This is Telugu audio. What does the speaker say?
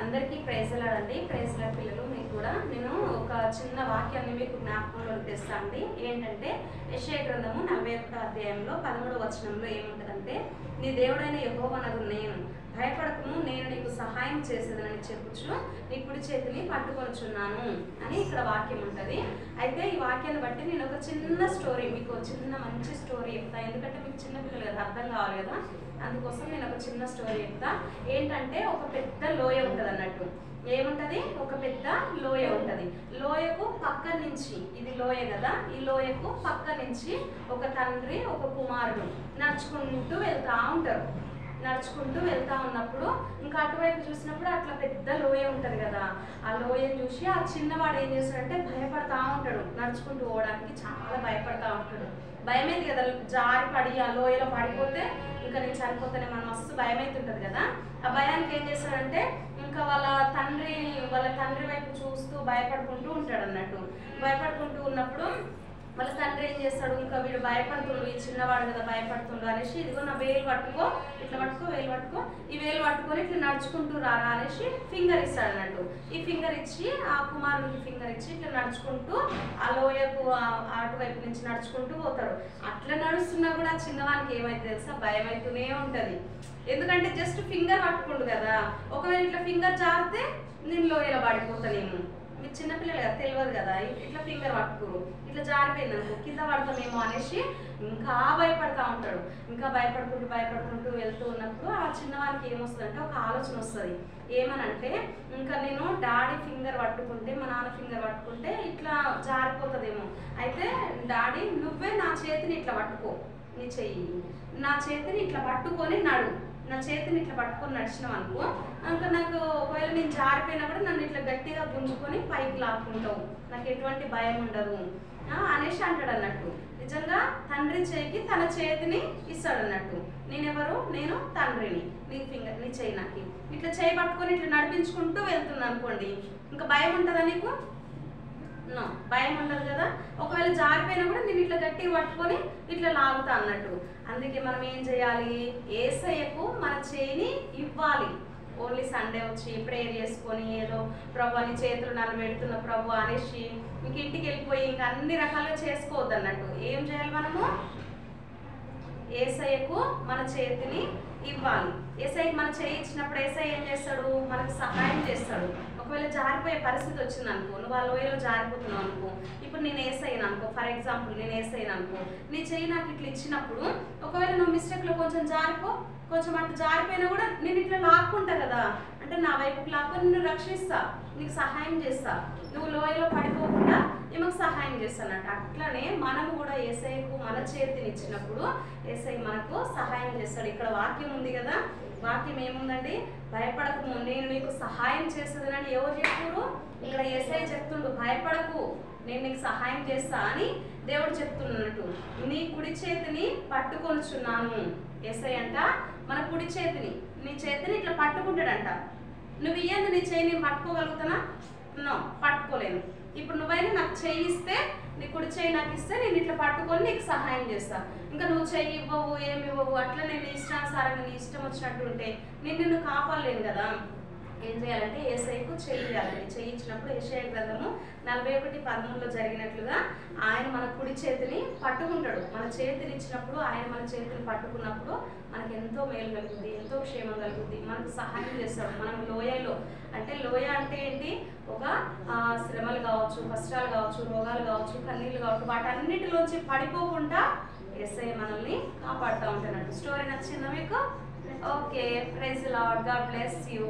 అందరికీ ప్రైజ్ లార్డ్ అండి. ప్రైజ్ లార్డ్ పిల్లలు, మీకు కూడా నేను ఒక చిన్న వాక్యాన్ని మీకు జ్ఞాపకంలోకి తెస్తాను అండి. ఏంటంటే యెషయా గ్రంథము 41వ అధ్యాయంలో 13వ వచనంలో ఏముంటుందంటే, నీ దేవుడైన యెహోవానగు నేను, భయపడకుము, నేను నీకు సహాయం చేసేదనని చెప్పుచు నీ కుడి చేతిని పట్టుకొనుచున్నాను అని ఇక్కడ వాక్యం ఉంటుంది. అయితే ఈ వాక్యాన్ని బట్టి నేను ఒక చిన్న స్టోరీ, మీకు చిన్న మంచి స్టోరీ చెప్తాను. ఎందుకంటే మీకు చిన్నపిల్లలు కదా, అర్థం కావాలి కదా, అందుకోసం నేను ఒక చిన్న స్టోరీ చెప్తా. ఏంటంటే ఒక పెద్ద లోయ ఉంటుంది అన్నట్టు. ఏముంటది? ఒక పెద్ద లోయ ఉంటది. లోయకు పక్క నుంచి, ఇది లోయ కదా, ఈ లోయకు పక్క నుంచి ఒక తండ్రి ఒక కుమారుడు నడుచుకుంటూ వెళ్తా ఉంటారు. నడుచుకుంటూ వెళ్తా ఉన్నప్పుడు ఇంకా అటువైపు చూసినప్పుడు అట్లా పెద్ద లోయ ఉంటుంది కదా, ఆ లోయను చూసి ఆ చిన్నవాడు ఏం చేస్తాడంటే భయపడతా ఉంటాడు. నడుచుకుంటూ పోవడానికి చాలా భయపడతా ఉంటాడు. భయమైంది కదా, జారి పడి ఆ లోయలో పడిపోతే ఇంకా నేను చనిపోతేనే మనం మస్తు భయమైతుంటుంది కదా. ఆ భయానికి ఏం చేస్తాడంటే ఇంకా వాళ్ళ తండ్రి వైపు చూస్తూ భయపడుకుంటూ ఉంటాడు అన్నట్టు. భయపడుకుంటూ ఉన్నప్పుడు వాళ్ళ తండ్రి ఏం చేస్తాడు, ఇంకా వీడు భయపడుతుండు, ఈ చిన్నవాడు కదా భయపడుతుండు అనేసి, ఇదిగో నా వేలు పట్టుకో, ఇట్లా పట్టుకో, వేలు పట్టుకో, ఈ వేలు పట్టుకొని ఇట్లా నడుచుకుంటూ రారా అనేసి ఫింగర్ ఇస్తాడు అన్నట్టు. ఈ ఫింగర్ ఇచ్చి ఆ కుమారుడికి ఫింగర్ ఇచ్చి ఇట్లా నడుచుకుంటూ ఆ లోయకు అటువైపు నుంచి నడుచుకుంటూ పోతాడు. అట్లా నడుస్తున్నా కూడా చిన్నవానికి ఏమైతే తెలుసా, భయం అవుతూనే ఉంటుంది. ఎందుకంటే జస్ట్ ఫింగర్ పట్టుకుండు కదా, ఒకవేళ ఇట్లా ఫింగర్ జారితే నేను లోయలో పడిపోతానేమో, మీరు చిన్నపిల్లలు కదా, తెలియదు కదా, ఇట్లా ఫింగర్ పట్టుకోరు, ఇట్లా జారిపోయింది అనుకో కింద పడతామేమో అనేసి ఇంకా భయపడతా ఉంటాడు. ఇంకా భయపడుకుంటూ వెళ్తూ ఉన్నప్పుడు ఆ చిన్నవారికి ఏమొస్తుందంటే ఒక ఆలోచన వస్తుంది. ఏమనంటే, ఇంకా నేను డాడీ ఫింగర్ పట్టుకుంటే, మా నాన్న ఫింగర్ పట్టుకుంటే ఇట్లా జారిపోతుందేమో, అయితే డాడీ నువ్వే నా చేతిని ఇట్లా పట్టుకో, నీ చెయ్యి నా చేతిని ఇట్లా పట్టుకొని నడు, నా చేతిని ఇట్లా పట్టుకొని నడిచినాం అనుకో, ఇంకా నాకు ఒకవేళ నేను జారిపోయినా కూడా నన్ను ఇట్లా గట్టిగా గుంజుకొని పైకి లాక్కుంటావు, నాకు ఎటువంటి భయం ఉండదు అనేసి అంటాడు అన్నట్టు. నిజంగా తండ్రి చేయికి తన చేతిని ఇస్తాడు అన్నట్టు. నేనెవరు? నేను తండ్రిని. నీ చేయి నాకు ఇట్లా చేయి పట్టుకొని ఇట్లా నడిపించుకుంటూ వెళ్తున్నా అనుకోండి, ఇంకా భయం ఉంటుందా నీకు? నో, భయం ఉండదు కదా. ఒకవేళ జారిపోయినా కూడా నేను ఇట్లా గట్టిగా పట్టుకొని ఇట్లా లాగుతా అన్నట్టు. అందుకే మనం ఏం చేయాలి, యేసయ్యకు మన చేయిని ఇవ్వాలి. ఓన్లీ సండే వచ్చి ప్రేయర్ చేసుకొని ఏదో ప్రభు అని చేతులు నన్ను పెడుతున్న ప్రభు అనేసి ఇంక ఇంటికి వెళ్ళిపోయి ఇంకా అన్ని రకాలుగా చేసుకోవద్దు అన్నట్టు. ఏం చేయాలి మనము? యేసయ్యకు మన చేతిని ఇవ్వాలి. యేసయ్యకి మన చేయి ఇచ్చినప్పుడు యేసయ్య ఏం చేస్తాడు, మనకు సహాయం చేస్తాడు. ఒకవేళ జారిపోయే పరిస్థితి వచ్చింది అనుకో, నువ్వు ఆ లోయలో జారిపోతున్నావు అనుకో, ఇప్పుడు నేను యేసయ్యను అనుకో, ఫర్ ఎగ్జాంపుల్ నేను యేసయ్యను అనుకో, నీ చెయ్యి నాకు ఇట్లా ఇచ్చినప్పుడు ఒకవేళ నువ్వు మిస్టేక్లో కొంచెం అటు జారిపోయినా కూడా నేను ఇట్లా లాక్కుంటా కదా, అంటే నా వైపుకి లాక్కొని నిన్ను రక్షిస్తా, నీకు సహాయం చేస్తా, నువ్వు లోయలో పడిపోకుండా ఈమెకు సహాయం చేస్తానంట. అట్లనే మనము కూడా యేసయ్యకు మన చేతిని ఇచ్చినప్పుడు యేసయ్య మనకు సహాయం చేస్తాడు. ఇక్కడ వాక్యం ఉంది కదా, వాక్యం ఏముందండి, భయపడకు నేను నీకు సహాయం చేస్తుందని ఎవరు చెప్తున్నారు? ఇక్కడ యేసయ్య చెప్తుండు, భయపడకు నేను నీకు సహాయం చేస్తా అని దేవుడు చెప్తున్నట్టు. నీ కుడి చేతిని పట్టుకొనుచున్నాను. యేసయ్య అంట మన కుడి చేతిని, నీ చేతిని ఇట్లా పట్టుకుంటాడంట. నువ్వు ఇయ్యంది నీ చేయి నేను పట్టుకోగలుగుతానా? నో, పట్టుకోలేను. ఇప్పుడు నువ్వైనా నాకు చేయి ఇస్తే, నీ కుడి చేయి నాకు ఇస్తే నేను ఇట్లా పట్టుకొని నీకు సహాయం చేస్తా. ఇంకా నువ్వు చెయ్యి ఇవ్వవు, ఏమి ఇవ్వవు, అట్లా నేను ఇష్టానుసారంగా నీ ఇష్టం వచ్చినట్టు ఉంటే నిన్ను కాపాడలేను కదా. ఏం చేయాలంటే యేసయ్యకు చెయ్యాలి. చెయ్యి ఇచ్చినప్పుడు యెషయా గ్రంథము 41:13లో జరిగినట్లుగా ఆయన మన కుడి చేతిని పట్టుకుంటాడు. మన చేతిని ఇచ్చినప్పుడు ఆయన మన చేతిని పట్టుకున్నప్పుడు మనకు ఎంతో మేలు కలుగుతుంది, ఎంతో క్షేమం కలుగుతుంది, మనకు సహాయం చేస్తాడు. మనం లోయలో, అంటే లోయ అంటే ఏంటి, ఒక శ్రమలు కావచ్చు, కష్టాలు కావచ్చు, రోగాలు కావచ్చు, కన్నీళ్ళు కావచ్చు, వాటన్నిటిలోంచి పడిపోకుండా యేసయ్య మనల్ని కాపాడుతూ ఉంటాడు. స్టోరీ నచ్చిందా మీకు? Okay, praise Lord, God bless you.